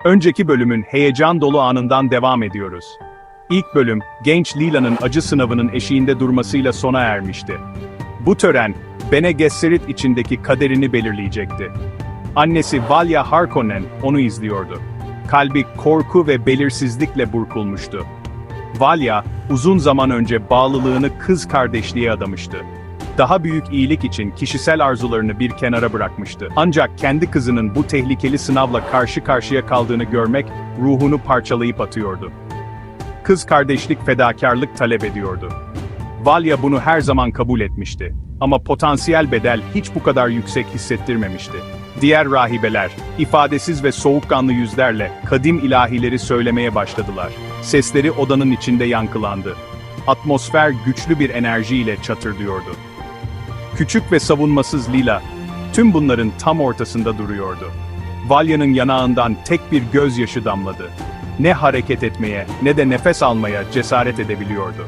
Önceki bölümün heyecan dolu anından devam ediyoruz. İlk bölüm, genç Lila'nın acı sınavının eşiğinde durmasıyla sona ermişti. Bu tören, Bene Gesserit içindeki kaderini belirleyecekti. Annesi Valya Harkonnen onu izliyordu. Kalbi korku ve belirsizlikle burkulmuştu. Valya, uzun zaman önce bağlılığını kız kardeşliğe adamıştı. Daha büyük iyilik için kişisel arzularını bir kenara bırakmıştı. Ancak kendi kızının bu tehlikeli sınavla karşı karşıya kaldığını görmek, ruhunu parçalayıp atıyordu. Kız kardeşlik fedakarlık talep ediyordu. Valya bunu her zaman kabul etmişti. Ama potansiyel bedel hiç bu kadar yüksek hissettirmemişti. Diğer rahibeler, ifadesiz ve soğukkanlı yüzlerle kadim ilahileri söylemeye başladılar. Sesleri odanın içinde yankılandı. Atmosfer güçlü bir enerjiyle çatırdıyordu. Küçük ve savunmasız Lila, tüm bunların tam ortasında duruyordu. Valya'nın yanağından tek bir gözyaşı damladı. Ne hareket etmeye, ne de nefes almaya cesaret edebiliyordu.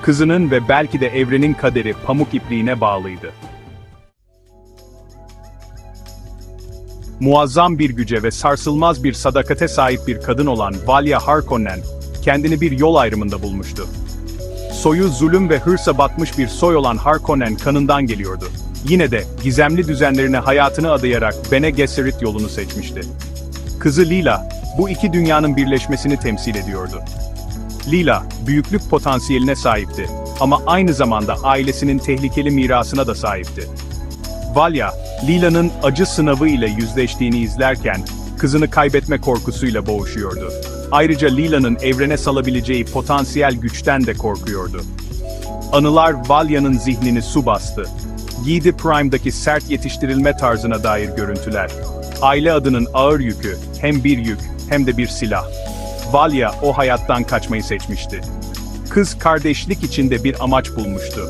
Kızının ve belki de evrenin kaderi pamuk ipliğine bağlıydı. Muazzam bir güce ve sarsılmaz bir sadakate sahip bir kadın olan Valya Harkonnen, kendini bir yol ayrımında bulmuştu. Soyu zulüm ve hırsa batmış bir soy olan Harkonnen kanından geliyordu. Yine de gizemli düzenlerine hayatını adayarak Bene Gesserit yolunu seçmişti. Kızı Lila, bu iki dünyanın birleşmesini temsil ediyordu. Lila, büyüklük potansiyeline sahipti ama aynı zamanda ailesinin tehlikeli mirasına da sahipti. Valya, Lila'nın acı sınavı ile yüzleştiğini izlerken, kızını kaybetme korkusuyla boğuşuyordu. Ayrıca Lila'nın evrene salabileceği potansiyel güçten de korkuyordu. Anılar Valya'nın zihnini su bastı. Gide Prime'daki sert yetiştirilme tarzına dair görüntüler. Aile adının ağır yükü, hem bir yük, hem de bir silah. Valya o hayattan kaçmayı seçmişti. Kız kardeşlik içinde bir amaç bulmuştu.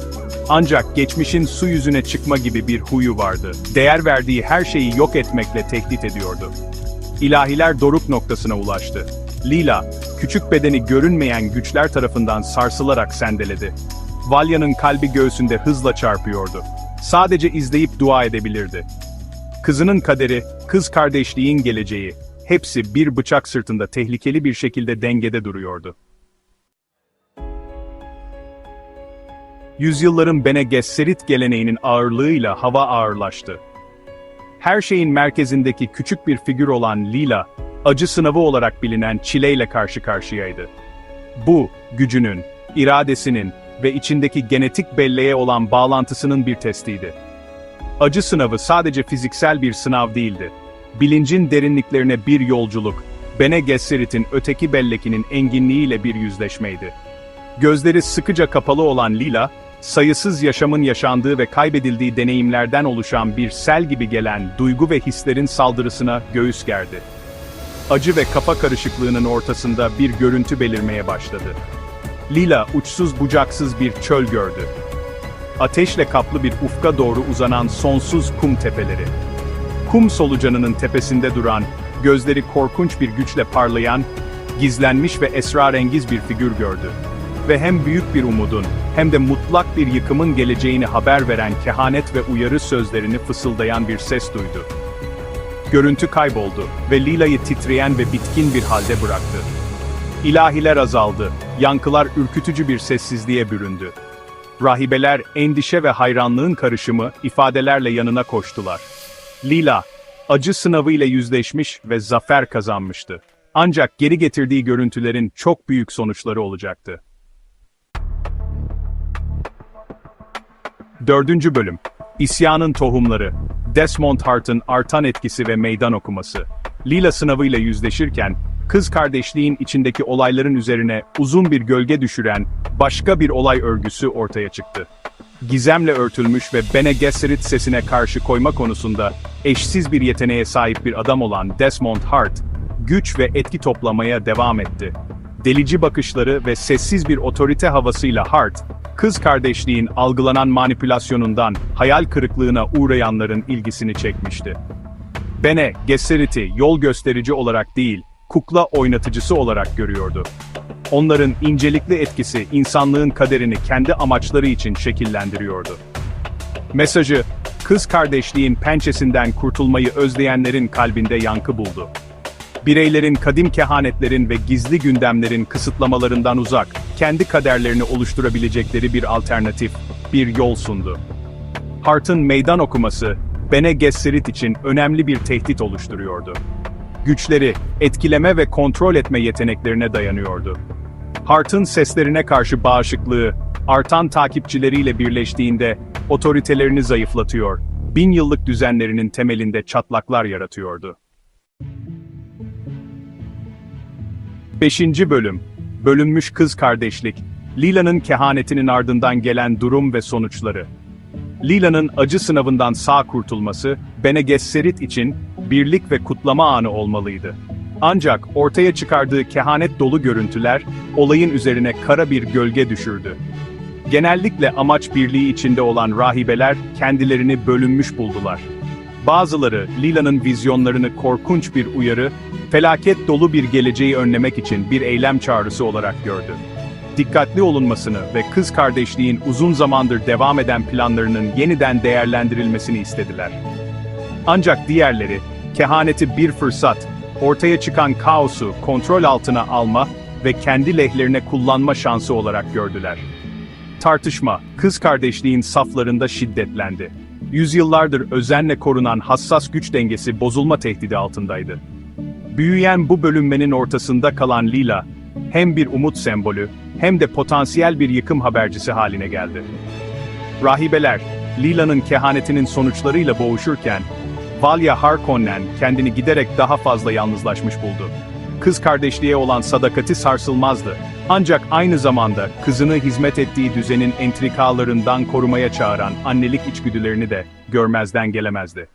Ancak geçmişin su yüzüne çıkma gibi bir huyu vardı. Değer verdiği her şeyi yok etmekle tehdit ediyordu. İlahiler doruk noktasına ulaştı. Lila, küçük bedeni görünmeyen güçler tarafından sarsılarak sendeledi. Valya'nın kalbi göğsünde hızla çarpıyordu. Sadece izleyip dua edebilirdi. Kızının kaderi, kız kardeşliğin geleceği, hepsi bir bıçak sırtında tehlikeli bir şekilde dengede duruyordu. Yüzyılların Bene Gesserit geleneğinin ağırlığıyla hava ağırlaştı. Her şeyin merkezindeki küçük bir figür olan Lila, acı sınavı olarak bilinen çileyle karşı karşıyaydı. Bu, gücünün, iradesinin ve içindeki genetik belleğe olan bağlantısının bir testiydi. Acı sınavı sadece fiziksel bir sınav değildi. Bilincin derinliklerine bir yolculuk, Bene Gesserit'in öteki bellekinin enginliğiyle bir yüzleşmeydi. Gözleri sıkıca kapalı olan Lila, sayısız yaşamın yaşandığı ve kaybedildiği deneyimlerden oluşan bir sel gibi gelen duygu ve hislerin saldırısına göğüs gerdi. Acı ve kafa karışıklığının ortasında bir görüntü belirmeye başladı. Lila uçsuz bucaksız bir çöl gördü. Ateşle kaplı bir ufka doğru uzanan sonsuz kum tepeleri. Kum solucanının tepesinde duran, gözleri korkunç bir güçle parlayan, gizlenmiş ve esrarengiz bir figür gördü. Ve hem büyük bir umudun, hem de mutlak bir yıkımın geleceğini haber veren kehanet ve uyarı sözlerini fısıldayan bir ses duydu. Görüntü kayboldu ve Lila'yı titreyen ve bitkin bir halde bıraktı. İlahiler azaldı, yankılar ürkütücü bir sessizliğe büründü. Rahibeler endişe ve hayranlığın karışımı ifadelerle yanına koştular. Lila, acı sınavıyla yüzleşmiş ve zafer kazanmıştı. Ancak geri getirdiği görüntülerin çok büyük sonuçları olacaktı. 4. Bölüm, İsyanın Tohumları, Desmond Hart'ın artan etkisi ve meydan okuması. Lila sınavıyla yüzleşirken, kız kardeşliğin içindeki olayların üzerine uzun bir gölge düşüren başka bir olay örgüsü ortaya çıktı. Gizemle örtülmüş ve Bene Gesserit sesine karşı koyma konusunda eşsiz bir yeteneğe sahip bir adam olan Desmond Hart, güç ve etki toplamaya devam etti. Delici bakışları ve sessiz bir otorite havasıyla Hart, kız kardeşliğin algılanan manipülasyonundan hayal kırıklığına uğrayanların ilgisini çekmişti. Bene Gesserit'i yol gösterici olarak değil, kukla oynatıcısı olarak görüyordu. Onların incelikli etkisi insanlığın kaderini kendi amaçları için şekillendiriyordu. Mesajı, kız kardeşliğin pençesinden kurtulmayı özleyenlerin kalbinde yankı buldu. Bireylerin kadim kehanetlerin ve gizli gündemlerin kısıtlamalarından uzak, kendi kaderlerini oluşturabilecekleri bir alternatif, bir yol sundu. Hart'ın meydan okuması, Bene Gesserit için önemli bir tehdit oluşturuyordu. Güçleri, etkileme ve kontrol etme yeteneklerine dayanıyordu. Hart'ın seslerine karşı bağışıklığı, artan takipçileriyle birleştiğinde, otoritelerini zayıflatıyor, 1000 yıllık düzenlerinin temelinde çatlaklar yaratıyordu. 5. Bölüm. Bölünmüş kız kardeşlik. Lila'nın kehanetinin ardından gelen durum ve sonuçları. Lila'nın acı sınavından sağ kurtulması, Bene Gesserit için birlik ve kutlama anı olmalıydı. Ancak ortaya çıkardığı kehanet dolu görüntüler, olayın üzerine kara bir gölge düşürdü. Genellikle amaç birliği içinde olan rahibeler kendilerini bölünmüş buldular. Bazıları Lila'nın vizyonlarını korkunç bir uyarı, felaket dolu bir geleceği önlemek için bir eylem çağrısı olarak gördü. Dikkatli olunmasını ve kız kardeşliğin uzun zamandır devam eden planlarının yeniden değerlendirilmesini istediler. Ancak diğerleri, kehaneti bir fırsat, ortaya çıkan kaosu kontrol altına alma ve kendi lehlerine kullanma şansı olarak gördüler. Tartışma, kız kardeşliğin saflarında şiddetlendi. Yüzyıllardır özenle korunan hassas güç dengesi bozulma tehdidi altındaydı. Büyüyen bu bölünmenin ortasında kalan Lila, hem bir umut sembolü, hem de potansiyel bir yıkım habercisi haline geldi. Rahibeler, Lila'nın kehanetinin sonuçlarıyla boğuşurken, Valya Harkonnen kendini giderek daha fazla yalnızlaşmış buldu. Kız kardeşliğe olan sadakati sarsılmazdı. Ancak aynı zamanda kızını hizmet ettiği düzenin entrikalarından korumaya çağıran annelik içgüdülerini de görmezden gelemezdi.